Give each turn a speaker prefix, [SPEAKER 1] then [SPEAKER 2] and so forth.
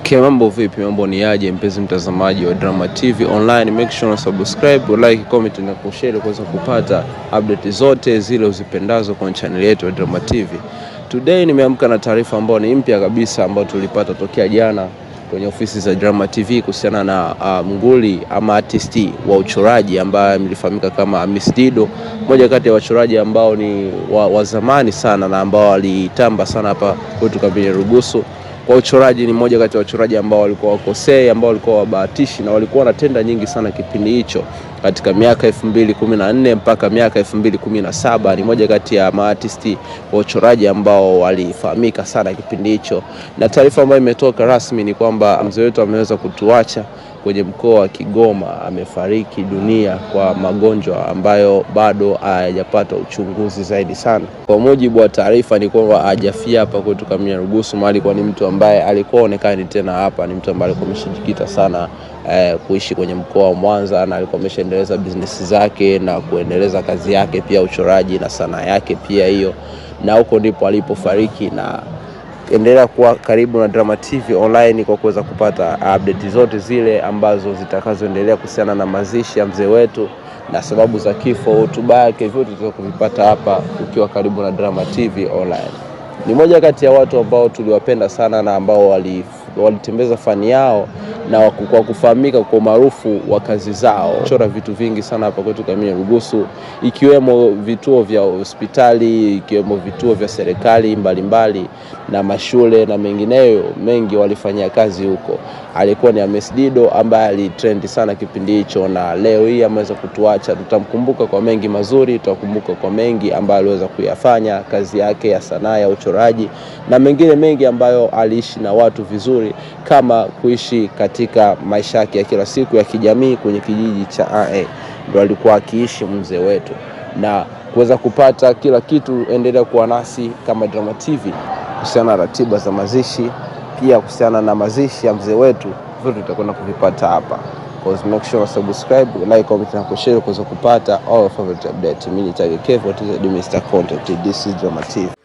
[SPEAKER 1] Okay, mambo vipi? Mambo ni aje mpenzi mtazamaji wa Drama TV Online? Make sure na subscribe, like, comment na kushare kuweza kupata update zote zile uzipendazo kwa channel yetu ya Drama TV. Today nimeamka na taarifa ambayo ni mpya kabisa ambayo tulipata tokea jana kwenye ofisi za Drama TV kuhusiana na mnguli ama artist wa uchoraji ambaye mlifahamika kama Miss Dido, mmoja kati ya wachoraji ambao ni wa zamani sana na ambao walitamba sana hapa kwetu Kabini Rugusu. Kwa uchoraji ni mmoja kati ya wachoraji ambao walikuwa wakosei, ambao walikuwa wabahatishi na walikuwa wanatenda nyingi sana kipindi hicho. Katika miaka 2014 mpaka miaka 2017 ni mmoja kati ya maartisti wa uchoraji ambao walifahamika sana kipindi hicho. Na taarifa ambayo imetoka rasmi ni kwamba mzee wetu ameweza kutuacha kwenye mkoa wa Kigoma. Amefariki dunia kwa magonjwa ambayo bado hayajapata uchunguzi zaidi sana. Kwa mujibu wa taarifa ni kwamba hajafia hapa kwetu Kabini Rugusu, mahali kwa ni mtu ambaye alikuwa onekani tena hapa. Ni mtu ambaye alikuwa ameshijikita sana kuishi kwenye mkoa wa Mwanza, na alikuwa ameshaendeleza business zake na kuendeleza kazi yake pia uchoraji na sanaa yake pia hiyo, na huko ndipo alipofariki. Na endelea kuwa karibu na Drama TV Online kwa kuweza kupata update zote zile ambazo zitakazoendelea kuhusiana na mazishi ya mzee wetu na sababu za kifo, hotuba yake, vyote tutakuvipata hapa ukiwa karibu na Drama TV Online. Ni moja kati ya watu ambao tuliwapenda sana na ambao walitembeza fani yao na kwa kufahamika kwa maarufu wa kazi zao. Chora vitu vingi sana hapa kwetu Kabini Rugusu, ikiwemo vituo vya hospitali, ikiwemo vituo vya serikali mbalimbali na mashule na mengineyo mengi walifanyia kazi huko. Alikuwa ni Miss Dido ambaye alitrend sana kipindi hicho, na leo hii ameweza kutuacha. Tutamkumbuka kwa mengi mazuri, tutakumbuka kwa mengi ambayo aliweza kuyafanya, kazi yake ya sanaa ya uchoraji na mengine mengi ambayo aliishi na watu vizuri, kama kuishi katika maisha yake ya kila siku ya kijamii kwenye kijiji cha AE. Ndio alikuwa akiishi mzee wetu. Na kuweza kupata kila kitu, endelea kuwa nasi kama Drama TV kuhusiana na ratiba za mazishi, pia kuhusiana na mazishi ya mzee wetu, vyote tutakwenda kuvipata hapa. Cause make sure subscribe, like, comment na kushare kuweza kupata all favorite update. Mimi ni Tage Kevo, Mr. Content. This is Drama TV.